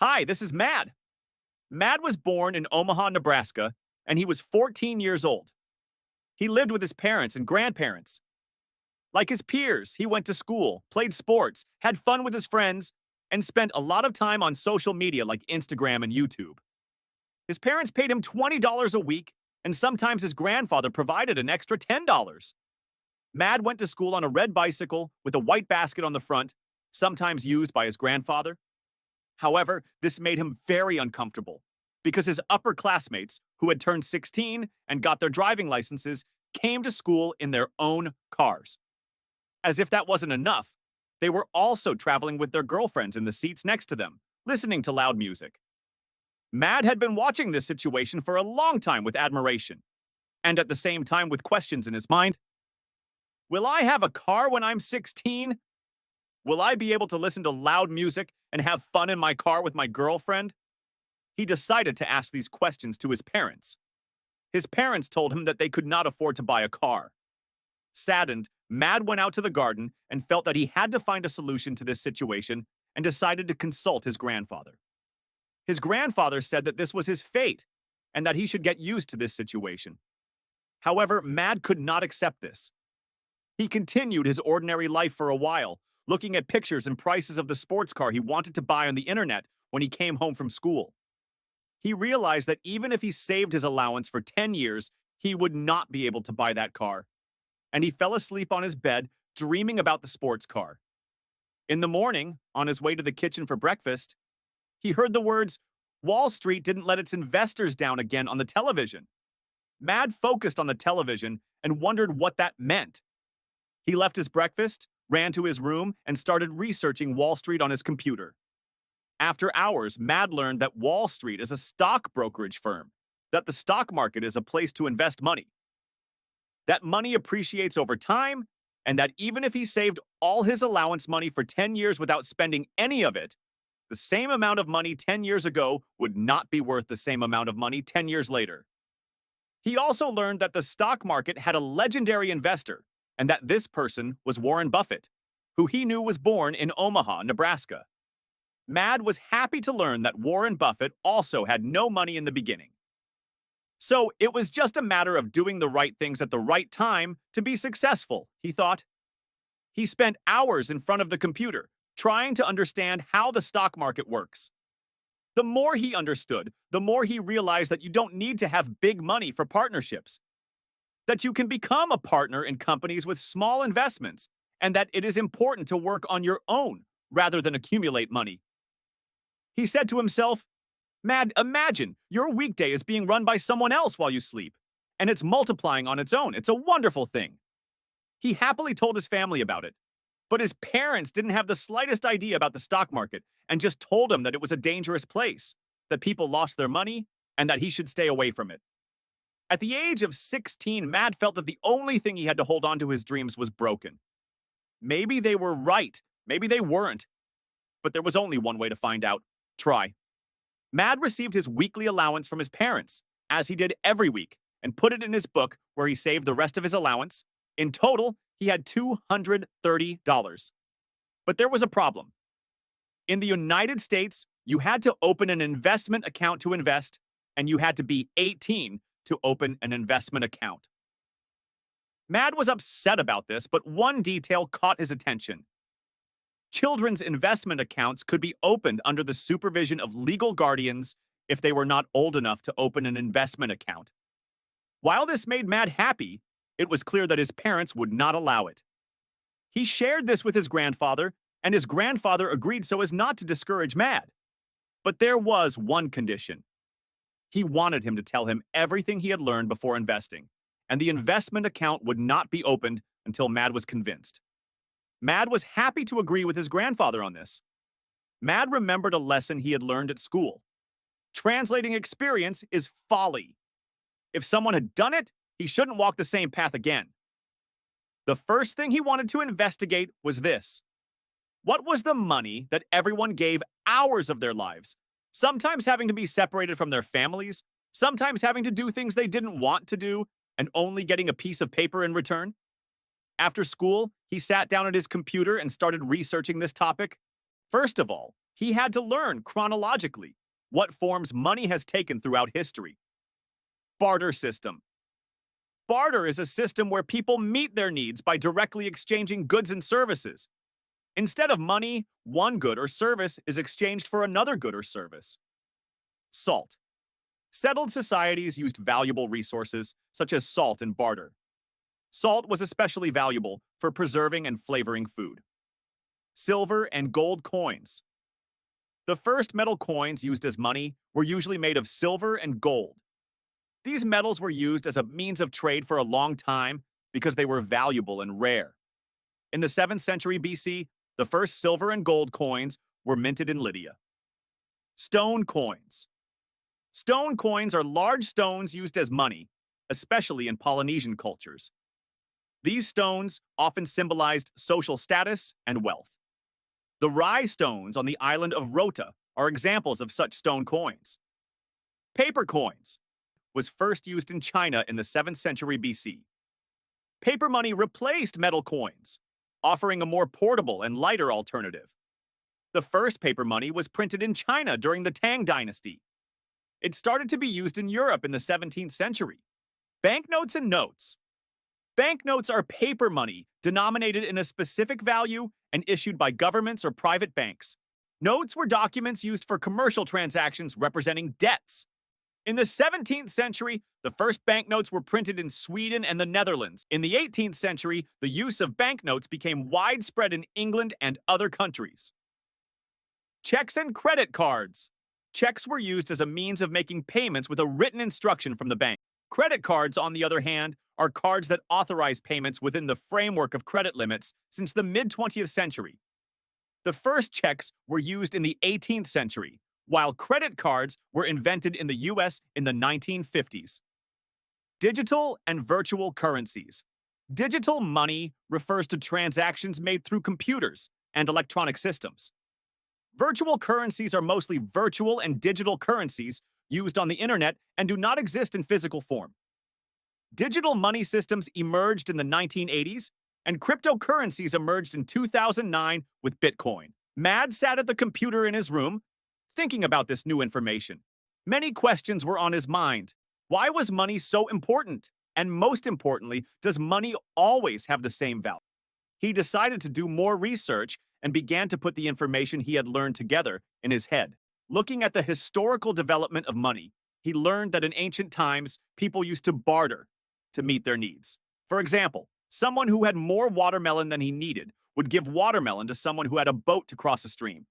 Hi, this is Mad. Mad was born in Omaha, Nebraska, and he was 14 years old. He lived with his parents and grandparents. Like his peers, he went to school, played sports, had fun with his friends, and spent a lot of time on social media like Instagram and YouTube. His parents paid him $20 a week, and sometimes his grandfather provided an extra $10. Mad went to school on a red bicycle with a white basket on the front, sometimes used by his grandfather. However, this made him very uncomfortable because his upper classmates, who had turned 16 and got their driving licenses, came to school in their own cars. As if that wasn't enough, they were also traveling with their girlfriends in the seats next to them, listening to loud music. Mad had been watching this situation for a long time with admiration, and at the same time with questions in his mind. Will I have a car when I'm 16? Will I be able to listen to loud music and have fun in my car with my girlfriend? He decided to ask these questions to his parents. His parents told him that they could not afford to buy a car. Saddened, Mad went out to the garden and felt that he had to find a solution to this situation and decided to consult his grandfather. His grandfather said that this was his fate and that he should get used to this situation. However, Mad could not accept this. He continued his ordinary life for a while, looking at pictures and prices of the sports car he wanted to buy on the internet when he came home from school. He realized that even if he saved his allowance for 10 years, he would not be able to buy that car. And he fell asleep on his bed, dreaming about the sports car. In the morning, on his way to the kitchen for breakfast, he heard the words, "Wall Street didn't let its investors down again" on the television. Mad focused on the television and wondered what that meant. He left his breakfast, ran to his room, and started researching Wall Street on his computer. After hours, Mad learned that Wall Street is a stock brokerage firm, that the stock market is a place to invest money, that money appreciates over time, and that even if he saved all his allowance money for 10 years without spending any of it, the same amount of money 10 years ago would not be worth the same amount of money 10 years later. He also learned that the stock market had a legendary investor, and that this person was Warren Buffett, who he knew was born in Omaha, Nebraska. Mad was happy to learn that Warren Buffett also had no money in the beginning. So it was just a matter of doing the right things at the right time to be successful, he thought. He spent hours in front of the computer, trying to understand how the stock market works. The more he understood, the more he realized that you don't need to have big money for partnerships, that you can become a partner in companies with small investments, and that it is important to work on your own rather than accumulate money. He said to himself, "Mad, imagine your weekday is being run by someone else while you sleep, and it's multiplying on its own. It's a wonderful thing." He happily told his family about it, but his parents didn't have the slightest idea about the stock market and just told him that it was a dangerous place, that people lost their money, and that he should stay away from it. At the age of 16, Mad felt that the only thing he had to hold on to his dreams was broken. Maybe they were right, maybe they weren't, but there was only one way to find out. Try. Mad received his weekly allowance from his parents, as he did every week, and put it in his book where he saved the rest of his allowance. In total, he had $230. But there was a problem. In the United States, you had to open an investment account to invest, and you had to be 18 to open an investment account. Mad was upset about this, but one detail caught his attention. Children's investment accounts could be opened under the supervision of legal guardians if they were not old enough to open an investment account. While this made Mad happy, it was clear that his parents would not allow it. He shared this with his grandfather, and his grandfather agreed so as not to discourage Mad. But there was one condition. He wanted him to tell him everything he had learned before investing, and the investment account would not be opened until Mad was convinced. Mad was happy to agree with his grandfather on this. Mad remembered a lesson he had learned at school. Translating experience is folly. If someone had done it, he shouldn't walk the same path again. The first thing he wanted to investigate was this. What was the money that everyone gave hours of their lives, sometimes having to be separated from their families, sometimes having to do things they didn't want to do, and only getting a piece of paper in return? After school, he sat down at his computer and started researching this topic. First of all, He had to learn chronologically what forms money has taken throughout history. Barter system. Barter is a system where people meet their needs by directly exchanging goods and services. Instead of money, one good or service is exchanged for another good or service. Salt. Settled societies used valuable resources, such as salt in barter. Salt was especially valuable for preserving and flavoring food. Silver and gold coins. The first metal coins used as money were usually made of silver and gold. These metals were used as a means of trade for a long time because they were valuable and rare. In the 7th century BC, the first silver and gold coins were minted in Lydia. Stone coins. Stone coins are large stones used as money, especially in Polynesian cultures. These stones often symbolized social status and wealth. The rye stones on the island of Rota are examples of such stone coins. Paper coins was first used in China in the 7th century BC. Paper money replaced metal coins, offering a more portable and lighter alternative. The first paper money was printed in China during the Tang Dynasty. It started to be used in Europe in the 17th century. Banknotes and notes. Banknotes are paper money denominated in a specific value and issued by governments or private banks. Notes were documents used for commercial transactions representing debts. In the 17th century, the first banknotes were printed in Sweden and the Netherlands. In the 18th century, the use of banknotes became widespread in England and other countries. Checks and credit cards. Checks were used as a means of making payments with a written instruction from the bank. Credit cards, on the other hand, are cards that authorize payments within the framework of credit limits since the mid-20th century. The first checks were used in the 18th century, while credit cards were invented in the US in the 1950s. Digital and virtual currencies. Digital money refers to transactions made through computers and electronic systems. Virtual currencies are mostly virtual and digital currencies used on the internet and do not exist in physical form. Digital money systems emerged in the 1980s, and cryptocurrencies emerged in 2009 with Bitcoin. Mad sat at the computer in his room, thinking about this new information. Many questions were on his mind. Why was money so important? And most importantly, does money always have the same value? He decided to do more research and began to put the information he had learned together in his head. Looking at the historical development of money, he learned that in ancient times, people used to barter to meet their needs. For example, someone who had more watermelon than he needed would give watermelon to someone who had a boat to cross a stream.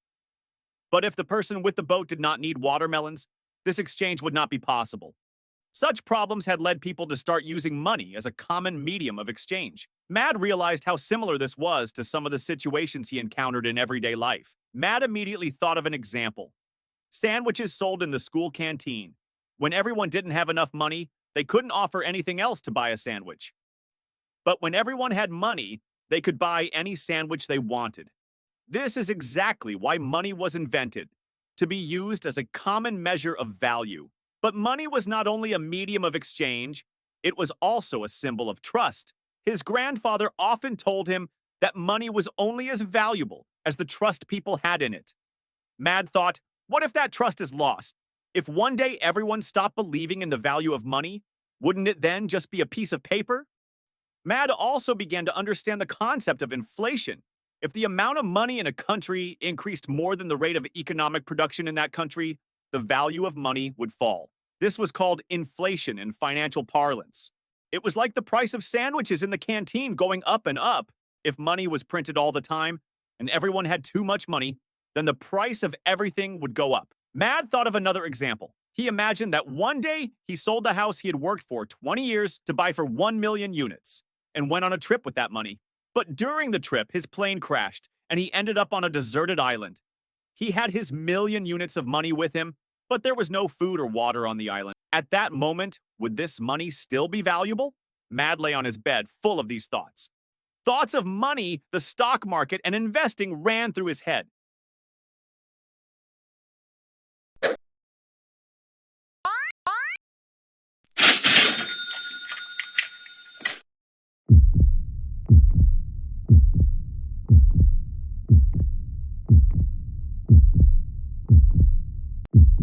But if the person with the boat did not need watermelons, this exchange would not be possible. Such problems had led people to start using money as a common medium of exchange. Mad realized how similar this was to some of the situations he encountered in everyday life. Mad immediately thought of an example. Sandwiches sold in the school canteen. When everyone didn't have enough money, they couldn't offer anything else to buy a sandwich. But when everyone had money, they could buy any sandwich they wanted. This is exactly why money was invented, to be used as a common measure of value. But money was not only a medium of exchange, it was also a symbol of trust. His grandfather often told him that money was only as valuable as the trust people had in it. Mad thought, what if that trust is lost? If one day everyone stopped believing in the value of money, wouldn't it then just be a piece of paper? Mad also began to understand the concept of inflation. If the amount of money in a country increased more than the rate of economic production in that country, the value of money would fall. This was called inflation in financial parlance. It was like the price of sandwiches in the canteen going up and up. If money was printed all the time and everyone had too much money, then the price of everything would go up. Mad thought of another example. He imagined that one day he sold the house he had worked for 20 years to buy for 1 million units and went on a trip with that money. But during the trip, his plane crashed and he ended up on a deserted island. He had his million units of money with him, but there was no food or water on the island. At that moment, would this money still be valuable? Mad lay on his bed, full of these thoughts. Thoughts of money, the stock market, and investing ran through his head.